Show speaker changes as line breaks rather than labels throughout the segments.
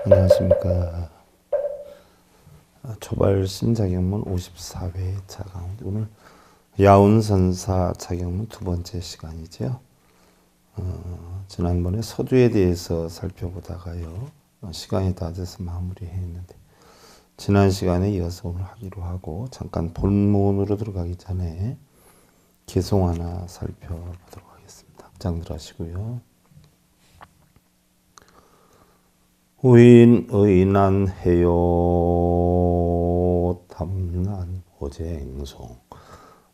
안녕하십니까. 초발심 자격문 54회차 가운데 오늘 야운선사 자격문 두 번째 시간이죠. 지난번에 서두에 대해서 살펴보다가요. 시간이 다 돼서 마무리했는데 지난 시간에 이어서 오늘 하기로 하고 잠깐 본문으로 들어가기 전에 개송 하나 살펴보도록 하겠습니다. 합장들 하시고요. 의인의난해요 탐난 호쟁송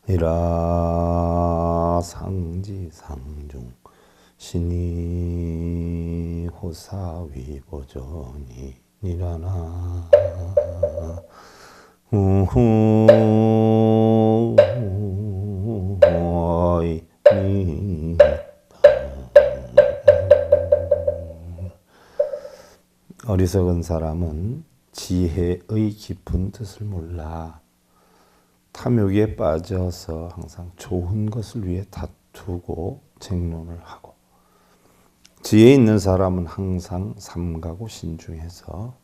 이라 상지상중 신이 호사위보전이 니라나 어리석은 사람은 지혜의 깊은 뜻을 몰라 탐욕에 빠져서 항상 좋은 것을 위해 다투고 쟁론을 하고, 지혜 있는 사람은 항상 삼가고 신중해서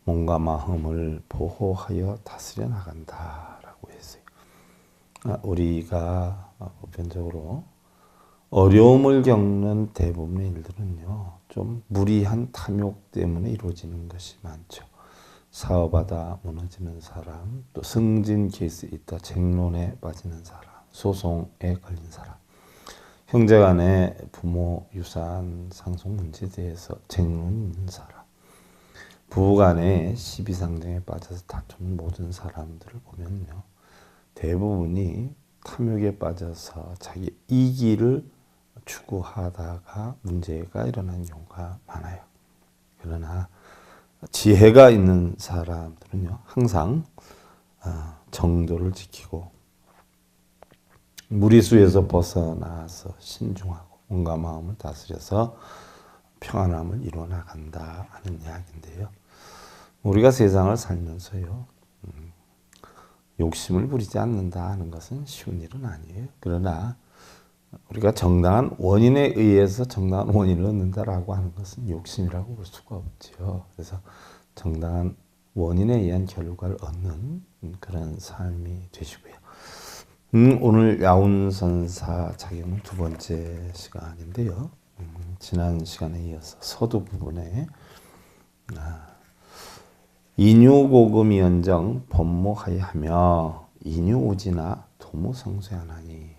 몸과 마음을 보호하여 다스려 나간다라고 했어요. 우리가 보편적으로 어려움을 겪는 대부분의 일들은요, 좀 무리한 탐욕 때문에 이루어지는 것이 많죠. 사업하다 무너지는 사람, 또 승진 케이스 있다 쟁론에 빠지는 사람, 소송에 걸린 사람, 형제간의 부모 유산 상속 문제에 대해서 쟁론 있는 사람, 부부간의 시비상정에 빠져서 다투는 모든 사람들을 보면요, 대부분이 탐욕에 빠져서 자기 이기를 추구하다가 문제가 일어나는 경우가 많아요. 그러나 지혜가 있는 사람들은요, 항상 정도를 지키고 무리수에서 벗어나서 신중하고 몸과 마음을 다스려서 평안함을 이루어 나간다 하는 이야기인데요. 우리가 세상을 살면서요, 욕심을 부리지 않는다 하는 것은 쉬운 일은 아니에요. 그러나 우리가 정당한 원인에 의해서 정당한 원인을 얻는다라고 하는 것은 욕심이라고 볼 수가 없죠. 그래서 정당한 원인에 의한 결과를 얻는 그런 삶이 되시고요. 오늘 야운선사 자격문 두 번째 시간인데요. 지난 시간에 이어서 서두 부분에 인유고금이언정 법모하여하며 인유오지나 도무성쇠하나니,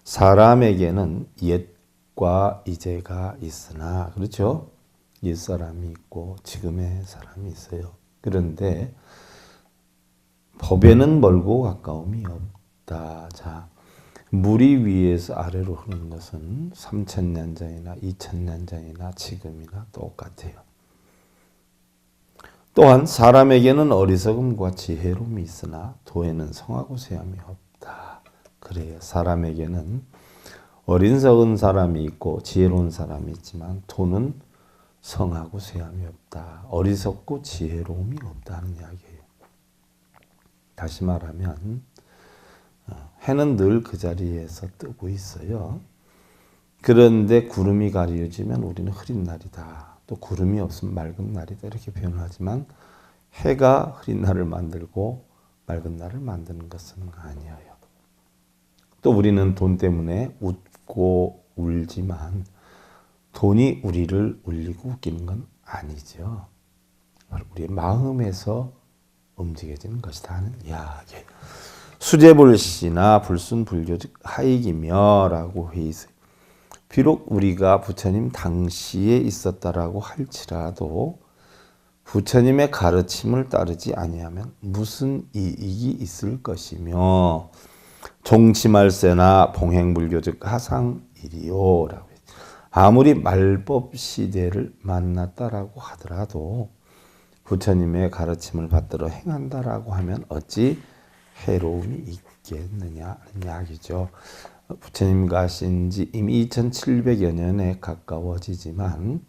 사람에게는 옛과 이제가 있으나, 그렇죠? 옛사람이 있고 지금의 사람이 있어요. 그런데 법에는 멀고 가까움이 없다. 자, 물이 위에서 아래로 흐르는 것은 3000년 전이나 2000년 전이나 지금이나 똑같아요. 또한 사람에게는 어리석음과 지혜로움이 있으나 도에는 성하고 쇠함이 없다. 그래요. 사람에게는 어린석은 사람이 있고 지혜로운 사람이 있지만 도는 성하고 쇠함이 없다. 어리석고 지혜로움이 없다는 이야기예요. 다시 말하면 해는 늘 그 자리에서 뜨고 있어요. 그런데 구름이 가려지면 우리는 흐린 날이다. 또 구름이 없으면 맑은 날이다. 이렇게 표현하지만 해가 흐린 날을 만들고 맑은 날을 만드는 것은 아니에요. 또 우리는 돈 때문에 웃고 울지만 돈이 우리를 울리고 웃기는 건 아니죠. 우리의 마음에서 움직여지는 것이다 하는 이야기. 수제불시나 불순불교 즉 하익이며 라고 해 있어요. 비록 우리가 부처님 당시에 있었다라고 할지라도 부처님의 가르침을 따르지 아니하면 무슨 이익이 있을 것이며, 종치말세나 봉행불교 즉 하상일이요 라고 했죠. 아무리 말법 시대를 만났다라고 하더라도 부처님의 가르침을 받들어 행한다라고 하면 어찌 해로움이 있겠느냐 하는 이야기죠. 부처님 가신 지 이미 2700여 년에 가까워지지만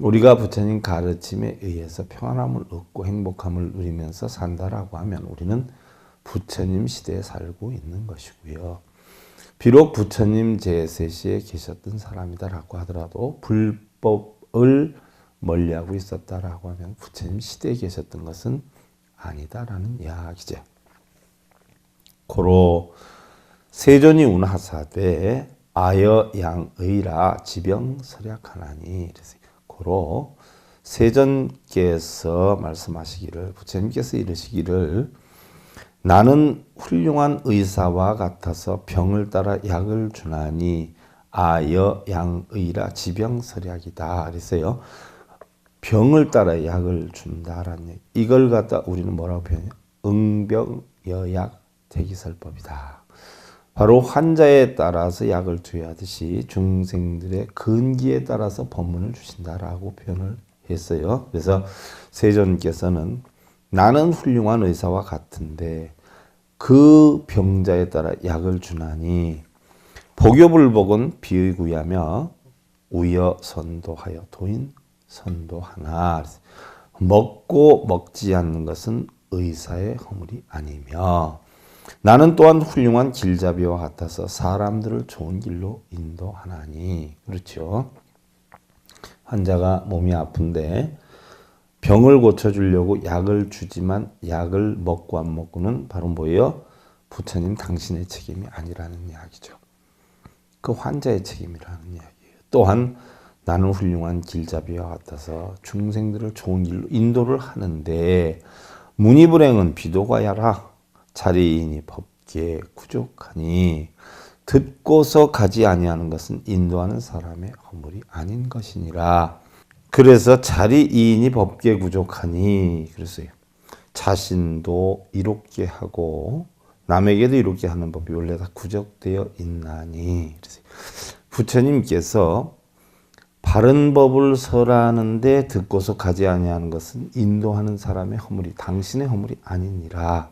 우리가 부처님 가르침에 의해서 평안함을 얻고 행복함을 누리면서 산다라고 하면 우리는 부처님 시대에 살고 있는 것이고요. 비록 부처님 제3시에 계셨던 사람이다라고 하더라도 불법을 멀리하고 있었다라고 하면 부처님 시대에 계셨던 것은 아니다라는 이야기죠. 고로 세존이 운하사되 아여양의라 지병설약하나니. 고로 세존께서 말씀하시기를, 부처님께서 이르시기를, 나는 훌륭한 의사와 같아서 병을 따라 약을 주나니 아여양의라 지병설약이다. 그랬어요. 병을 따라 약을 준다라는 얘기. 이걸 갖다 우리는 뭐라고 표현해요? 응병여약 대기설법이다. 바로 환자에 따라서 약을 줘야 하듯이 중생들의 근기에 따라서 법문을 주신다라고 표현을 했어요. 그래서 세존께서는 나는 훌륭한 의사와 같은데 그 병자에 따라 약을 주나니 복요불복은 비의구야며 우여 선도하여 도인 선도하나. 먹고 먹지 않는 것은 의사의 허물이 아니며 나는 또한 훌륭한 길잡이와 같아서 사람들을 좋은 길로 인도하나니. 그렇죠. 환자가 몸이 아픈데 병을 고쳐주려고 약을 주지만 약을 먹고 안 먹고는 바로 뭐예요? 부처님 당신의 책임이 아니라는 이야기죠. 그 환자의 책임이라는 이야기예요. 또한 나는 훌륭한 길잡이와 같아서 중생들을 좋은 길로 인도를 하는데 문이불행은 비도가야라 자리인이 법계에 구족하니. 듣고서 가지 아니하는 것은 인도하는 사람의 허물이 아닌 것이니라. 그래서 자리이인이 법계에 구족하니 그랬어요. 자신도 이롭게 하고 남에게도 이롭게 하는 법이 원래 다 구족되어 있나니. 그랬어요. 부처님께서 바른 법을 설하는데 듣고서 가지 아니하는 것은 인도하는 사람의 허물이 당신의 허물이 아니니라.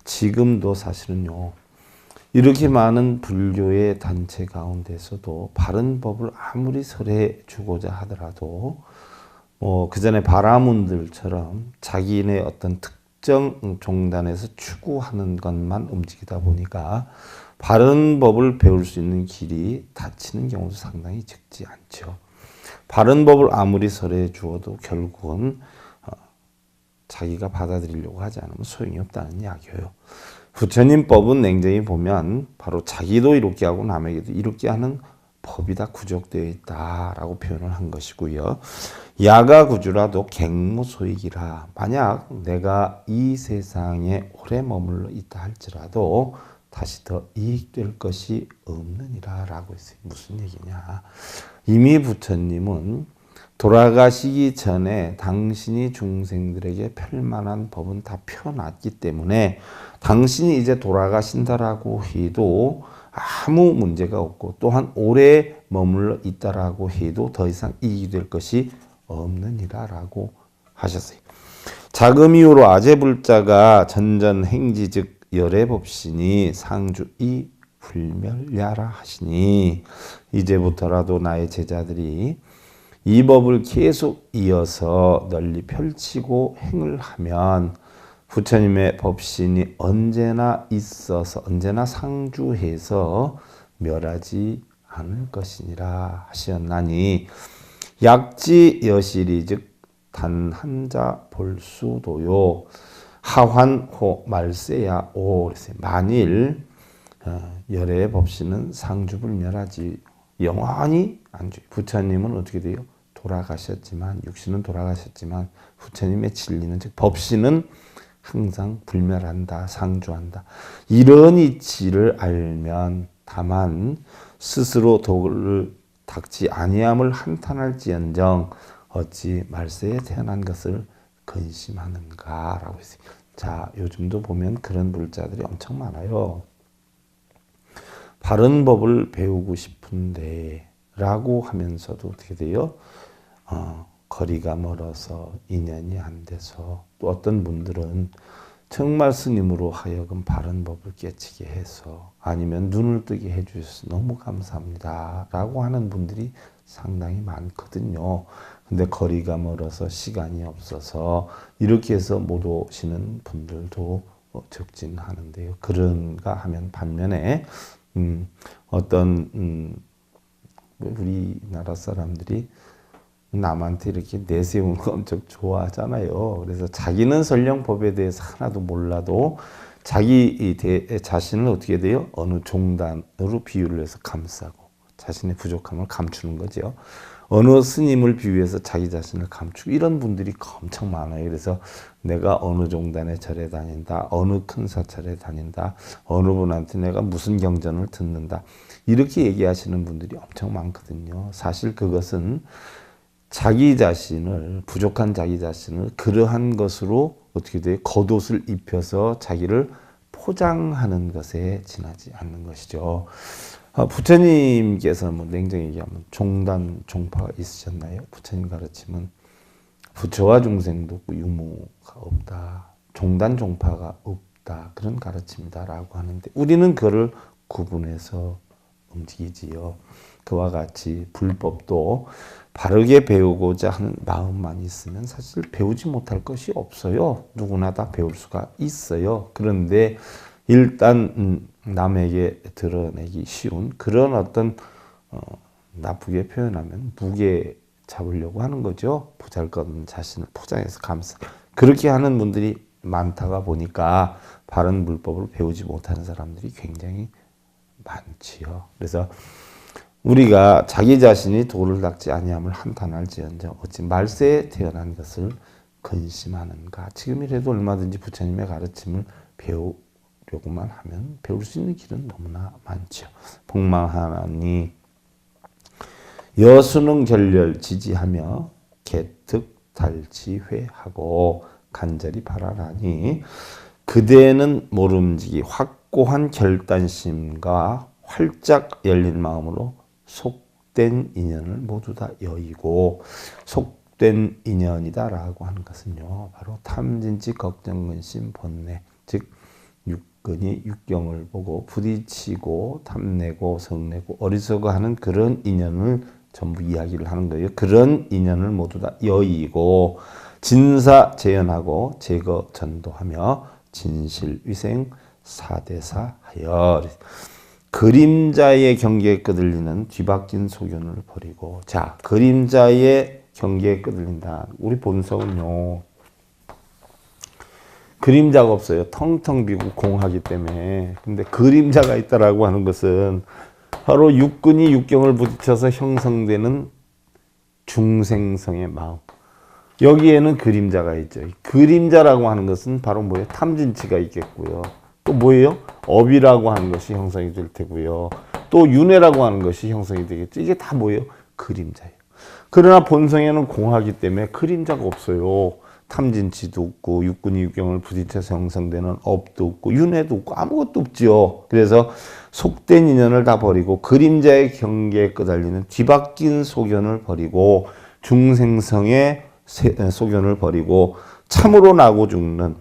지금도 사실은요, 이렇게 많은 불교의 단체 가운데서도 바른 법을 아무리 설해 주고자 하더라도 그 전에 바라문들처럼 자기네 어떤 특정 종단에서 추구하는 것만 움직이다 보니까 바른 법을 배울 수 있는 길이 닫히는 경우도 상당히 적지 않죠. 바른 법을 아무리 설해 주어도 결국은 자기가 받아들이려고 하지 않으면 소용이 없다는 이야기예요. 부처님 법은 냉정히 보면 바로 자기도 이롭게 하고 남에게도 이롭게 하는 법이 다 구족되어 있다라고 표현을 한 것이고요. 야가구주라도 갱무소익이라. 만약 내가 이 세상에 오래 머물러 있다 할지라도 다시 더 이익될 것이 없느니라 라고 했어요. 무슨 얘기냐. 이미 부처님은 돌아가시기 전에 당신이 중생들에게 펼만한 법은 다 펴놨기 때문에 당신이 이제 돌아가신다라고 해도 아무 문제가 없고 또한 오래 머물러 있다라고 해도 더 이상 이익이 될 것이 없느니라 라고 하셨어요. 자금이후로 아제불자가 전전행지 즉 열애법신이 상주이 불멸야라 하시니. 이제부터라도 나의 제자들이 이 법을 계속 이어서 널리 펼치고 행을 하면 부처님의 법신이 언제나 있어서 언제나 상주해서 멸하지 않을 것이니라 하셨나니. 약지 여실이 즉 단 한자 볼수도요 하환호 말세야 오. 만일 열애의 법신은 상주불멸하지 영원히 안주. 부처님은 어떻게 돼요? 돌아가셨지만 육신은 돌아가셨지만 부처님의 진리는 즉 법신은 항상 불멸한다, 상주한다. 이런 이치를 알면 다만 스스로 도를 닦지 아니함을 한탄할지언정 어찌 말세에 태어난 것을 근심하는가라고 했어요. 자, 요즘도 보면 그런 불자들이 엄청 많아요. 바른 법을 배우고 싶은데 라고 하면서도 어떻게 돼요? 거리가 멀어서 인연이 안 돼서, 또 어떤 분들은 정말 스님으로 하여금 바른 법을 깨치게 해서 아니면 눈을 뜨게 해주셔서 너무 감사합니다 라고 하는 분들이 상당히 많거든요. 근데 거리가 멀어서 시간이 없어서 이렇게 해서 못 오시는 분들도 적진 않은데요. 그런가 하면 반면에 어떤 우리나라 사람들이 남한테 이렇게 내세우는 거 엄청 좋아하잖아요. 그래서 자기는 설령 법에 대해서 하나도 몰라도 자기 자신을 어떻게 돼요? 어느 종단으로 비유를 해서 감싸고 자신의 부족함을 감추는 거죠. 어느 스님을 비유해서 자기 자신을 감추고 이런 분들이 엄청 많아요. 그래서 내가 어느 종단에 절에 다닌다, 어느 큰 사찰에 다닌다, 어느 분한테 내가 무슨 경전을 듣는다 이렇게 얘기하시는 분들이 엄청 많거든요. 사실 그것은 자기 자신을 부족한 자기 자신을 그러한 것으로 어떻게 돼요? 겉옷을 입혀서 자기를 포장하는 것에 지나지 않는 것이죠. 부처님께서 뭐 냉정히 얘기하면 종단 종파가 있으셨나요? 부처님 가르침은 부처와 중생도 없고 유무가 없다. 종단 종파가 없다. 그런 가르침이다라고 하는데 우리는 그를 구분해서 움직이지요. 그와 같이 불법도 바르게 배우고자 하는 마음만 있으면 사실 배우지 못할 것이 없어요. 누구나 다 배울 수가 있어요. 그런데 일단 남에게 드러내기 쉬운 그런 어떤 나쁘게 표현하면 무게 잡으려고 하는 거죠. 보잘것없는 자신을 포장해서 감싸. 그렇게 하는 분들이 많다가 보니까 바른 물법을 배우지 못하는 사람들이 굉장히 많지요. 그래서 우리가 자기 자신이 도를 닦지 아니함을 한탄할지언정 어찌 말세에 태어난 것을 근심하는가. 지금이라도 얼마든지 부처님의 가르침을 배우려고만 하면 배울 수 있는 길은 너무나 많죠. 복망하나니 여수능 결렬 지지하며 개특 달치회하고 간절히 바라라니 그대는 모름지기 확고한 결단심과 활짝 열린 마음으로 속된 인연을 모두 다 여의고 속된 인연이다라고 하는 것은요. 바로 탐진치 걱정근심 번뇌 즉 육근이 육경을 보고 부딪히고 탐내고 성내고 어리석어하는 그런 인연을 전부 이야기를 하는 거예요. 그런 인연을 모두 다 여의고 진사 재현하고 제거 전도하며 진실위생 사대사하여 그림자의 경계에 끄들리는 뒤바뀐 소견을 버리고 자 그림자의 경계에 끄들린다. 우리 본성은요. 그림자가 없어요. 텅텅 비고 공하기 때문에. 근데 그림자가 있다라고 하는 것은 바로 육근이 육경을 부딪혀서 형성되는 중생성의 마음. 여기에는 그림자가 있죠. 그림자라고 하는 것은 바로 뭐예요? 탐진치가 있겠고요. 또 뭐예요? 업이라고 하는 것이 형성이 될 테고요. 또 윤회라고 하는 것이 형성이 되겠죠. 이게 다 뭐예요? 그림자예요. 그러나 본성에는 공하기 때문에 그림자가 없어요. 탐진치도 없고 육근이 육경을 부딪혀서 형성되는 업도 없고 윤회도 없고 아무것도 없죠. 그래서 속된 인연을 다 버리고 그림자의 경계에 끄달리는 뒤바뀐 소견을 버리고 중생성의 소견을 버리고 참으로 나고 죽는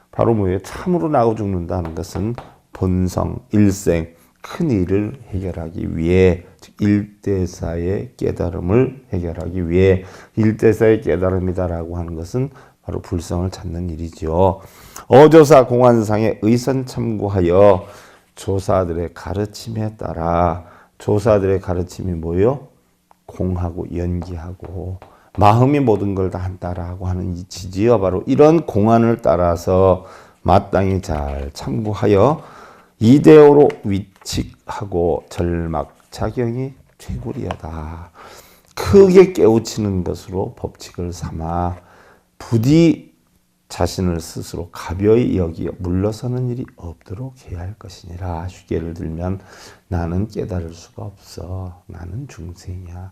바로 뭐예요? 참으로 나고 죽는다는 것은 본성, 일생, 큰 일을 해결하기 위해 즉 일대사의 깨달음을 해결하기 위해 일대사의 깨달음이다라고 하는 것은 바로 불성을 찾는 일이죠. 어조사 공안상의 의선 참고하여 조사들의 가르침에 따라 조사들의 가르침이 뭐예요? 공하고 연기하고 마음이 모든 걸 다 한다라고 하는 이치지요. 바로 이런 공안을 따라서 마땅히 잘 참고하여 이대오로 위칙하고 절막작용이 최고리하다. 크게 깨우치는 것으로 법칙을 삼아 부디 자신을 스스로 가벼이 여기어 물러서는 일이 없도록 해야 할 것이니라. 예를 들면 나는 깨달을 수가 없어. 나는 중생이야.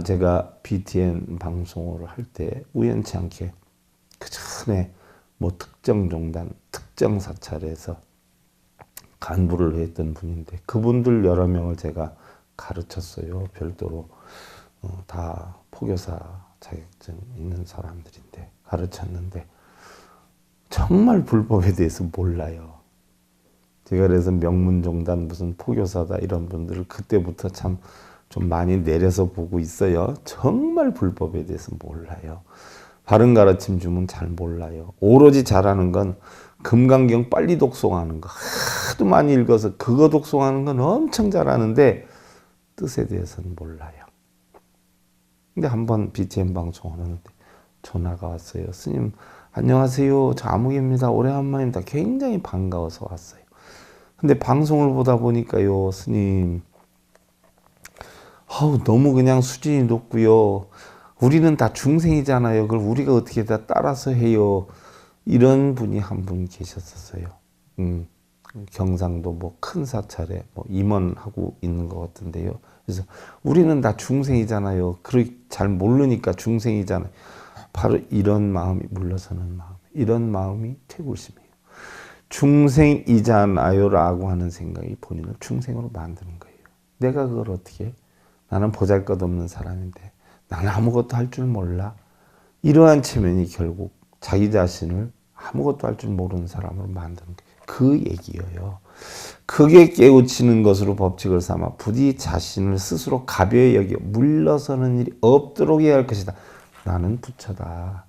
제가 BTN 방송을 할 때 우연치 않게 그 전에 뭐 특정 종단, 특정 사찰에서 간부를 했던 분인데 그분들 여러 명을 제가 가르쳤어요. 별도로 다 포교사 자격증 있는 사람들인데 가르쳤는데 정말 불법에 대해서 몰라요. 제가 그래서 명문종단 무슨 포교사다 이런 분들을 그때부터 참 좀 많이 내려서 보고 있어요. 정말 불법에 대해서 몰라요. 바른 가르침 주면 잘 몰라요. 오로지 잘하는 건 금강경 빨리 독송하는 거 하도 많이 읽어서 그거 독송하는 건 엄청 잘하는데 뜻에 대해서는 몰라요. 근데 한번 BTN 방송을 하는데 전화가 왔어요. 스님 안녕하세요. 저 아무개입니다. 오래간만입니다. 굉장히 반가워서 왔어요. 근데 방송을 보다 보니까요. 스님 너무 그냥 수준이 높고요. 우리는 다 중생이잖아요. 그걸 우리가 어떻게 다 따라서 해요. 이런 분이 한 분 계셨었어요. 경상도 뭐 큰 사찰에 뭐 임원하고 있는 것 같은데요. 그래서 우리는 다 중생이잖아요. 잘 모르니까 중생이잖아요. 바로 이런 마음이 물러서는 마음. 이런 마음이 태굴심이에요. 중생이잖아요 라고 하는 생각이 본인을 중생으로 만드는 거예요. 내가 그걸 어떻게 해? 나는 보잘것없는 사람인데 나는 아무것도 할 줄 몰라. 이러한 체면이 결국 자기 자신을 아무것도 할 줄 모르는 사람으로 만드는 거예요. 그 얘기예요. 크게 깨우치는 것으로 법칙을 삼아 부디 자신을 스스로 가벼이 여겨 물러서는 일이 없도록 해야 할 것이다. 나는 부처다.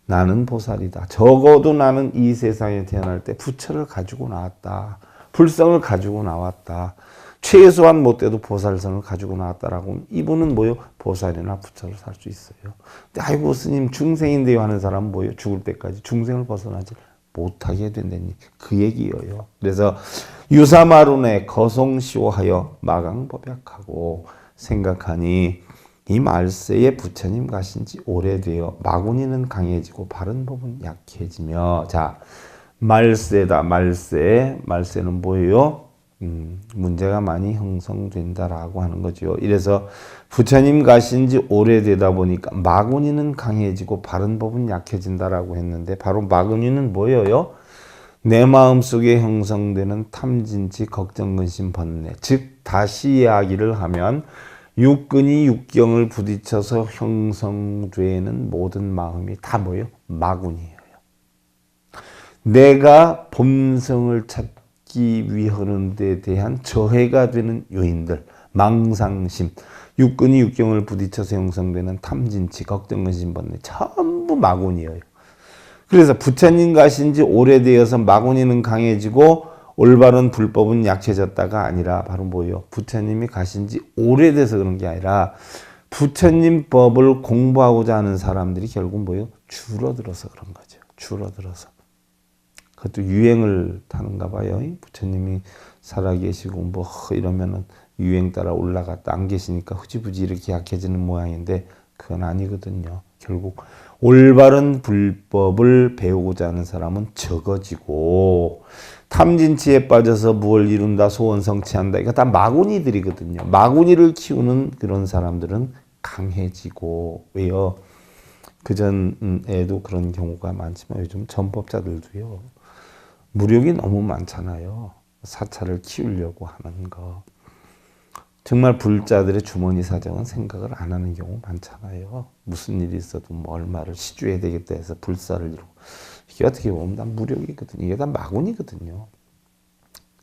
나는 보살이다. 적어도 나는 이 세상에 태어날 때 부처를 가지고 나왔다. 불성을 가지고 나왔다. 최소한 못돼도 보살성을 가지고 나왔다라고 이분은 뭐요? 보살이나 부처를 살 수 있어요. 근데 아이고 스님 중생인데요 하는 사람은 뭐요? 죽을 때까지 중생을 벗어나지 못하게 된다니 그 얘기예요. 그래서 유사마룬에 거송시오하여 마강법약하고 생각하니 이 말세에 부처님 가신 지 오래되어 마구니는 강해지고 바른 법은 약해지며 자 말세다. 말세는 뭐예요? 문제가 많이 형성된다라고 하는 거죠. 이래서 부처님 가신 지 오래되다 보니까 마구니는 강해지고 바른 법은 약해진다라고 했는데 바로 마구니는 뭐예요? 내 마음속에 형성되는 탐진치, 걱정, 근심, 번뇌. 즉 다시 이야기를 하면 육근이 육경을 부딪혀서 형성되는 모든 마음이 다 뭐예요? 마구니예요. 내가 본성을 찾기 위하는 데 대한 저해가 되는 요인들, 망상심, 육근이 육경을 부딪혀서 형성되는 탐진치, 걱정, 근심, 번뇌 전부 마구니예요. 그래서 부처님 가신 지 오래되어서 마구니는 강해지고 올바른 불법은 약해졌다가 아니라 바로 뭐예요? 부처님이 가신 지 오래돼서 그런 게 아니라 부처님 법을 공부하고자 하는 사람들이 결국 뭐예요? 줄어들어서 그런 거죠. 줄어들어서. 그것도 유행을 타는가 봐요. 부처님이 살아계시고 뭐 이러면은 유행 따라 올라갔다 안 계시니까 흐지부지 이렇게 약해지는 모양인데 그건 아니거든요. 결국 올바른 불법을 배우고자 하는 사람은 적어지고 탐진치에 빠져서 무엇을 이룬다 소원 성취한다 이거 다 마구니들이거든요. 마구니를 키우는 그런 사람들은 강해지고 왜요? 그전에도 그런 경우가 많지만 요즘 전법자들도요. 무력이 너무 많잖아요. 사찰을 키우려고 하는 거. 정말 불자들의 주머니 사정은 생각을 안 하는 경우 많잖아요. 무슨 일이 있어도 뭐 얼마를 시주해야 되겠다 해서 불사를 이루고. 이게 어떻게 보면 다 무력이거든요. 이게 다 마구니거든요.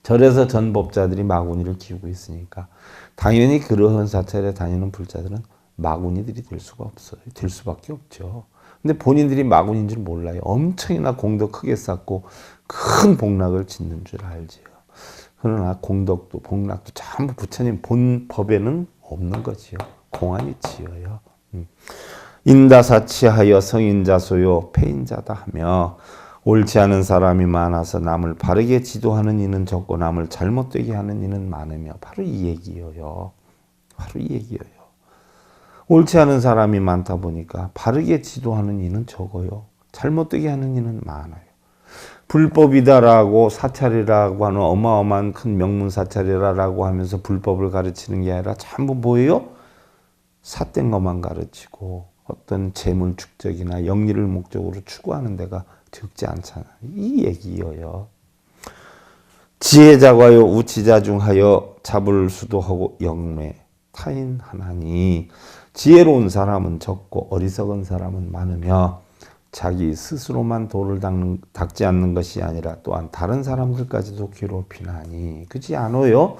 절에서 전법자들이 마구니를 키우고 있으니까 당연히 그러한 사찰에 다니는 불자들은 마구니들이 될 수가 없어요. 될 수밖에 없죠. 근데 본인들이 마구니인 줄 몰라요. 엄청나 공덕 크게 쌓고 큰 복락을 짓는 줄 알지요. 그러나 공덕도 복락도 전부 부처님 본 법에는 없는 거지요. 공안이 지어요. 인다사치하여 성인자소요 폐인자다 하며 옳지 않은 사람이 많아서 남을 바르게 지도하는 이는 적고 남을 잘못되게 하는 이는 많으며 바로 이 얘기예요. 바로 이 얘기예요. 옳지 않은 사람이 많다 보니까 바르게 지도하는 이는 적어요. 잘못되게 하는 이는 많아요. 불법이다라고 사찰이라고 하는 어마어마한 큰 명문 사찰이라고 하면서 불법을 가르치는 게 아니라 전부 뭐예요? 삿된 것만 가르치고 어떤 재물 축적이나 영리를 목적으로 추구하는 데가 적지 않잖아요. 이 얘기예요. 지혜자과요 우치자 중하여 잡을 수도하고 영매 타인 하나니 지혜로운 사람은 적고 어리석은 사람은 많으며 자기 스스로만 도를 닦지 않는 것이 아니라 또한 다른 사람들까지도 괴롭히나니 그렇지 않아요?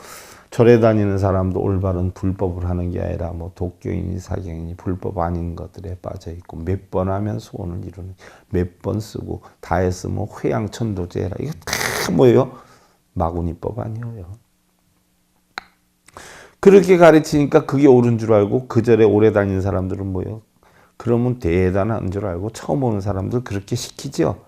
절에 다니는 사람도 올바른 불법을 하는 게 아니라 뭐 독교인이 사경인이 불법 아닌 것들에 빠져 있고 몇 번 하면 소원을 이루는 몇 번 쓰고 다 했으면 회양천도제라 이거 다 뭐예요? 마구니법 아니에요. 그렇게 가르치니까 그게 옳은 줄 알고 그 절에 오래 다니는 사람들은 뭐예요? 그러면 대단한 줄 알고 처음 오는 사람들 그렇게 시키죠.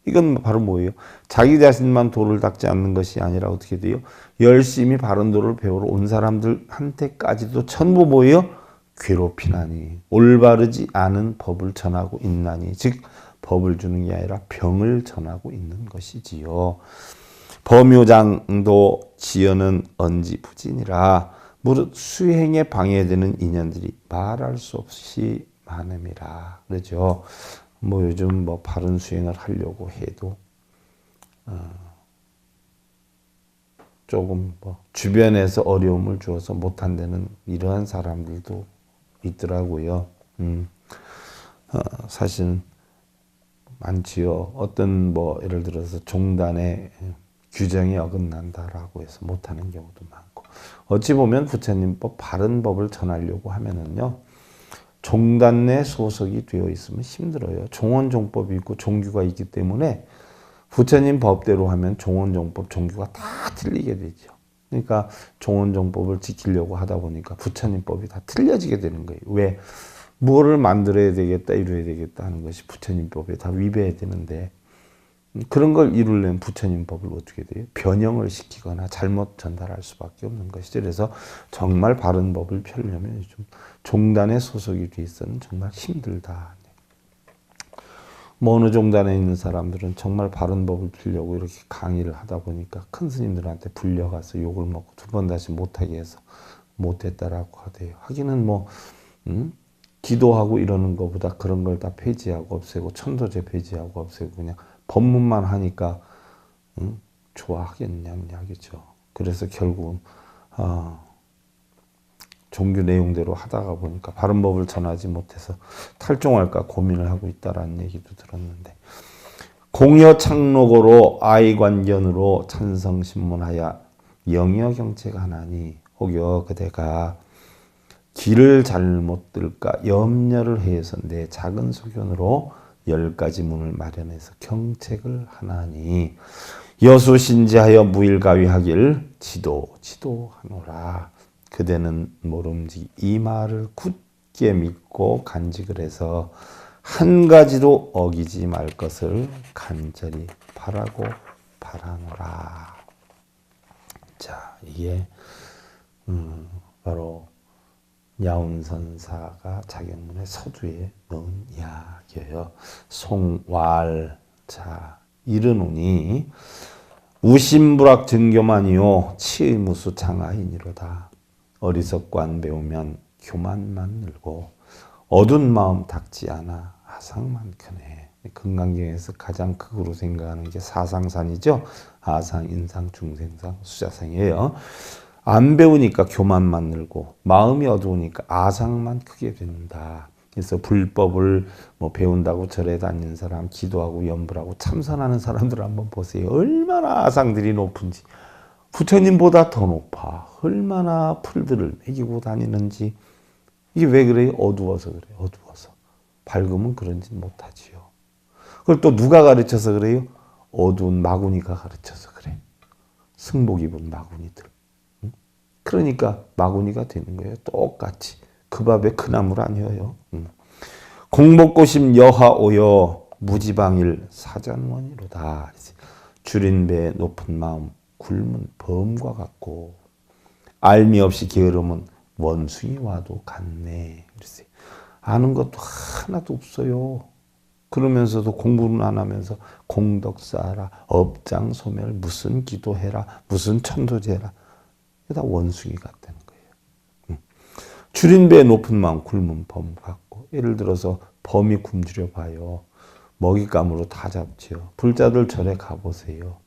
이건 바로 뭐예요? 자기 자신만 도를 닦지 않는 것이 아니라 어떻게 돼요? 열심히 바른 도를 배우러 온 사람들한테까지도 전부 뭐예요? 괴롭히나니 올바르지 않은 법을 전하고 있나니 즉 법을 주는 게 아니라 병을 전하고 있는 것이지요. 범효장도 지연은 언지부진이라 무릇 수행에 방해되는 인연들이 말할 수 없이 많음이라. 그렇죠. 뭐 요즘 뭐 바른 수행을 하려고 해도 조금 뭐 주변에서 어려움을 주어서 못한다는 이러한 사람들도 있더라고요. 사실 많지요. 어떤 뭐 예를 들어서 종단의 규정에 어긋난다라고 해서 못하는 경우도 많고 어찌 보면 부처님법 바른 법을 전하려고 하면은요 종단 내 소속이 되어 있으면 힘들어요. 종원종법이 있고 종규가 있기 때문에 부처님 법대로 하면 종원종법 종규가 다 틀리게 되죠. 그러니까 종원종법을 지키려고 하다 보니까 부처님 법이 다 틀려지게 되는 거예요. 왜? 뭐를 만들어야 되겠다 이루어야 되겠다 하는 것이 부처님 법에 다 위배되는데 그런 걸 이루려면 부처님 법을 어떻게 돼요? 변형을 시키거나 잘못 전달할 수밖에 없는 것이죠. 그래서 정말 바른 법을 펴려면 요즘 종단에 소속이 돼 있어는 정말 힘들다. 뭐 어느 종단에 있는 사람들은 정말 바른 법을 펴려고 이렇게 강의를 하다 보니까 큰 스님들한테 불려가서 욕을 먹고 두 번 다시 못하게 해서 못했다라고 하대요. 하기는 뭐 기도하고 이러는 것보다 그런 걸 다 폐지하고 없애고 천도제 폐지하고 없애고 그냥 법문만 하니까 좋아하겠냐는 이야기죠. 그래서 결국은 종교 내용대로 하다가 보니까 바른 법을 전하지 못해서 탈종할까 고민을 하고 있다라는 얘기도 들었는데 공여 창록으로 아이관견으로 찬성신문하여 영여경체가 하나니 혹여 그대가 길을 잘못 들까 염려를 해서 내 작은 소견으로 10가지 문을 마련해서 경책을 하나니 여수신지하여 무일가위하길 지도하노라. 그대는 모름지기 이 말을 굳게 믿고 간직을 해서 한 가지도 어기지 말 것을 간절히 바라노라. 자, 이게 바로 야운선사가 자격문의 서두에 넣은 이야기예요. 송왈. 자, 이르노니 우심불학 증교만이요 치의무수 장하이니로다. 어리석관 배우면 교만만 늘고 어두운 마음 닦지 않아 아상만 크네. 금강경에서 가장 극으로 생각하는 게 사상산이죠. 아상, 인상, 중생상, 수자상이에요. 안 배우니까 교만만 늘고 마음이 어두우니까 아상만 크게 된다. 그래서 불법을 뭐 배운다고 절에 다니는 사람, 기도하고 염불하고 참선하는 사람들 한번 보세요. 얼마나 아상들이 높은지. 부처님보다 더 높아. 얼마나 풀들을 매기고 다니는지. 이게 왜 그래요? 어두워서 그래요. 어두워서. 밝으면 그런지 못하지요. 그걸 또 누가 가르쳐서 그래요? 어두운 마구니가 가르쳐서 그래. 승복 입은 마구니들. 그러니까 마구니가 되는 거예요. 똑같이. 그 밥에 그 나물 아니에요. 공복고심 여하오여 무지방일 사전원이로다. 줄인 배 높은 마음 굶은 범과 같고 알미 없이 게으름은 원숭이 와도 같네. 그랬어요. 아는 것도 하나도 없어요. 그러면서도 공부는 안 하면서 공덕 쌓아라, 업장 소멸, 무슨 기도해라, 무슨 천도제라. 다 원숭이 같다는 거예요. 줄인 배 높은 마음 굶은 범 같고 예를 들어서 범이 굶주려 봐요. 먹잇감으로 다 잡지요. 불자들 절에 가보세요.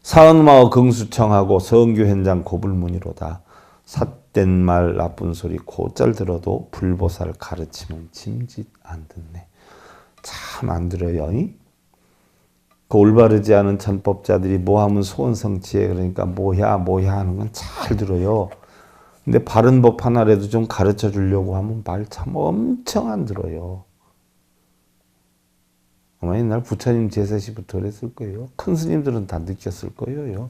사은마어 긍수청하고 성교 현장 고불문이로다. 삿된 말 나쁜 소리 곧잘 들어도 불보살 가르치면 짐짓 안 듣네. 참 안 들어요. 그 올바르지 않은 전법자들이 뭐하면 소원성취해 그러니까 뭐야 하는 건 잘 들어요. 근데 바른 법 하나라도 좀 가르쳐 주려고 하면 말 참 엄청 안 들어요. 아마 옛날 부처님 제세시부터 그랬을 거예요. 큰 스님들은 다 느꼈을 거예요.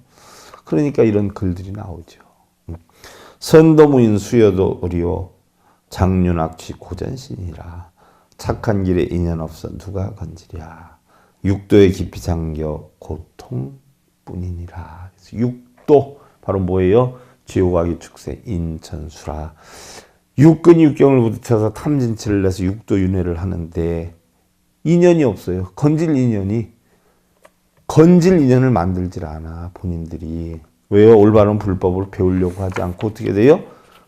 그러니까 이런 글들이 나오죠. 선도무인 수여도 의리요 장윤악취 고전신이라 착한 길에 인연 없어 누가 건지랴 육도의 깊이 잠겨 고통뿐이니라. 육도 바로 뭐예요? 지옥아기 축생 인천수라. 육근이 육경을 부딪혀서 탐진치를 내서 육도 윤회를 하는데 인연이 없어요. 건질 인연을 만들질 않아 본인들이. 왜요? 올바른 불법을 배우려고 하지 않고 어떻게 돼요?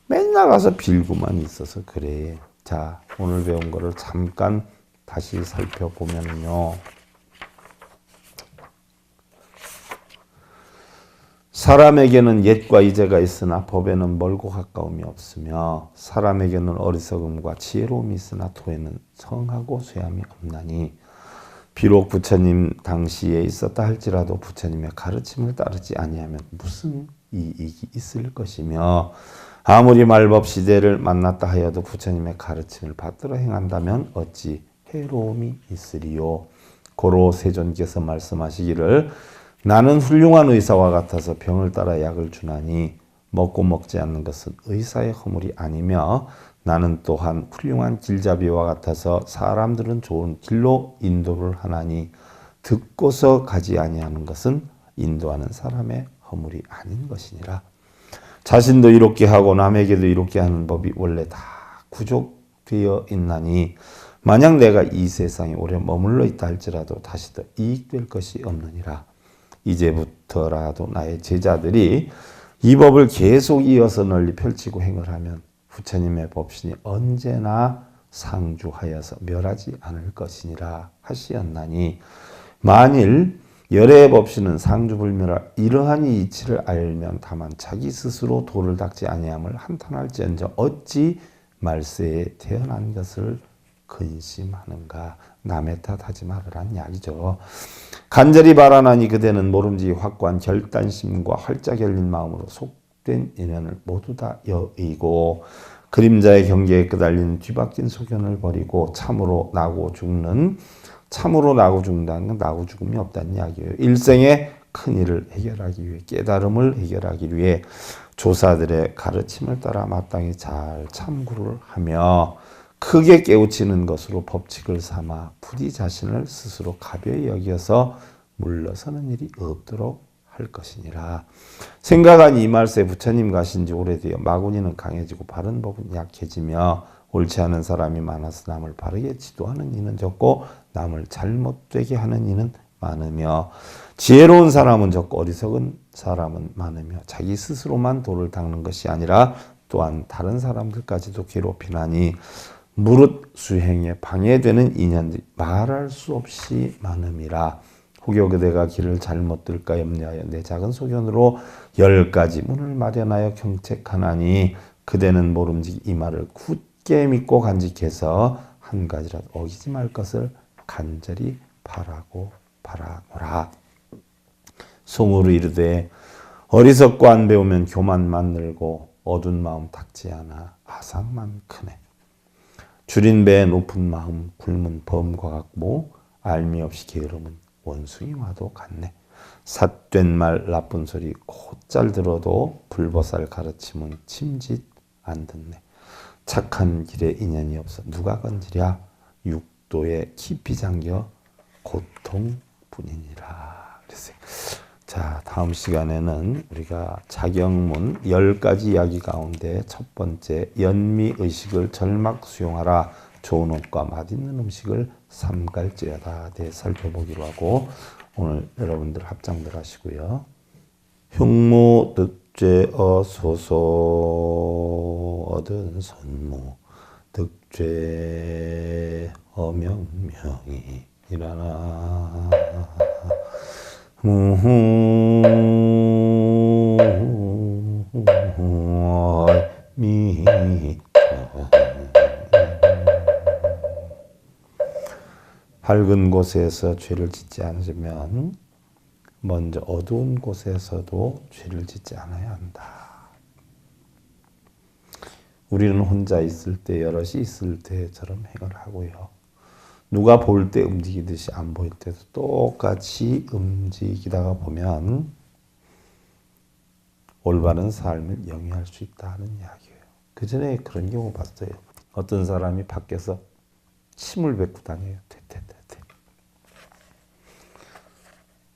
맨날 가서 빌고만 있어서 그래. 자, 오늘 배운 거를 잠깐 다시 살펴보면요. 사람에게는 옛과 이제가 있으나 법에는 멀고 가까움이 없으며 사람에게는 어리석음과 지혜로움이 있으나 도에는 성하고 쇠함이 없나니 비록 부처님 당시에 있었다 할지라도 부처님의 가르침을 따르지 아니하면 무슨 이익이 있을 것이며 아무리 말법 시대를 만났다 하여도 부처님의 가르침을 받들어 행한다면 어찌 해로움이 있으리요. 고로 세존께서 말씀하시기를 나는 훌륭한 의사와 같아서 병을 따라 약을 주나니 먹고 먹지 않는 것은 의사의 허물이 아니며 나는 또한 훌륭한 길잡이와 같아서 사람들은 좋은 길로 인도를 하나니 듣고서 가지 아니하는 것은 인도하는 사람의 허물이 아닌 것이니라. 자신도 이롭게 하고 남에게도 이롭게 하는 법이 원래 다 구족되어 있나니 만약 내가 이 세상에 오래 머물러 있다 할지라도 다시 더 이익될 것이 없느니라. 이제부터라도 나의 제자들이 이 법을 계속 이어서 널리 펼치고 행을 하면 부처님의 법신이 언제나 상주하여서 멸하지 않을 것이니라 하시었나니 만일 열애의 법신은 상주불멸하 이러한 이치를 알면 다만 자기 스스로 도를 닦지 아니함을 한탄할지언정 어찌 말세에 태어난 것을 근심하는가. 남의 탓하지 말으란 이야기죠. 간절히 바라나니 그대는 모름지기 확고한 결단심과 활짝 열린 마음으로 속된 인연을 모두 다 여의고 그림자의 경계에 끄달리는 뒤바뀐 소견을 버리고 참으로 나고 죽는다는 건 나고 죽음이 없다는 이야기예요. 일생의 큰일을 해결하기 위해 깨달음을 해결하기 위해 조사들의 가르침을 따라 마땅히 잘 참고를 하며 크게 깨우치는 것으로 법칙을 삼아 부디 자신을 스스로 가벼이 여겨서 물러서는 일이 없도록 할 것이니라. 생각하니 이 말세 부처님 가신 지 오래되어 마구니는 강해지고 바른 법은 약해지며 옳지 않은 사람이 많아서 남을 바르게 지도하는 이는 적고 남을 잘못되게 하는 이는 많으며 지혜로운 사람은 적고 어리석은 사람은 많으며 자기 스스로만 도를 닦는 것이 아니라 또한 다른 사람들까지도 괴롭히나니 무릇 수행에 방해되는 인연들이 말할 수 없이 많음이라. 혹여 그대가 길을 잘못 들까 염려하여 내 작은 소견으로 10가지 문을 마련하여 경책하나니 그대는 모름지기 이 말을 굳게 믿고 간직해서 한 가지라도 어기지 말 것을 간절히 바라노라. 송으로 이르되 어리석고 안 배우면 교만만 늘고 어두운 마음 닦지 않아 아상만 크네. 줄인 배에 높은 마음 굶은 범과 같고 알미 없이 게으름은 원숭이와도 같네. 삿된 말 나쁜 소리 곧잘 들어도 불보살 가르침은 침짓 안 듣네. 착한 길에 인연이 없어 누가 건지랴. 육도에 깊이 잠겨 고통뿐이니라. 그랬어요. 자, 다음 시간에는 우리가 자경문 10가지 이야기 가운데 첫 번째 연미의식을 절막 수용하라. 좋은 옷과 맛있는 음식을 삼갈지어다 대 살펴보기로 하고 오늘 여러분들 합장들 하시고요. 흉무 득죄어소소 얻은 선무 득죄 어명명이 일어나 밝은 곳에서 죄를 짓지 않으면 먼저 어두운 곳에서도 죄를 짓지 않아야 한다. 우리는 혼자 있을 때 여럿이 있을 때처럼 행을 하고요. 누가 볼 때 움직이듯이 안 보일 때도 똑같이 움직이다가 보면 올바른 삶을 영위할 수 있다 하는 이야기예요. 그 전에 그런 경우 봤어요. 어떤 사람이 밖에서 침을 뱉고 다녀요. 퇴퇴퇴퇴.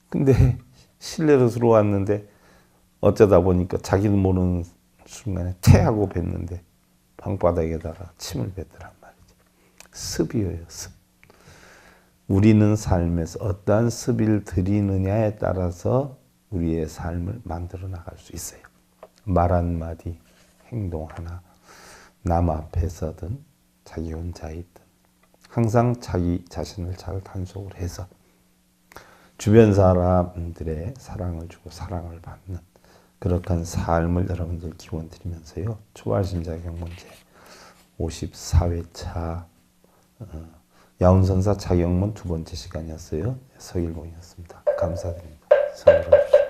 근데 실내로 들어왔는데 어쩌다 보니까 자기도 모르는 순간에 퇴하고 뱉는데 방바닥에다가 침을 뱉더란 말이죠. 습이에요, 습. 우리는 삶에서 어떠한 습을 들이느냐에 따라서 우리의 삶을 만들어 나갈 수 있어요. 말 한마디, 행동 하나, 남 앞에서든 자기 혼자 있든 항상 자기 자신을 잘 단속을 해서 주변 사람들의 사랑을 주고 사랑을 받는 그렇게 삶을 여러분들 기원 드리면서요. 초발심자 경문제 54회차 야운선사 자경문 두 번째 시간이었어요. 서일봉이었습니다. 감사드립니다. 성으로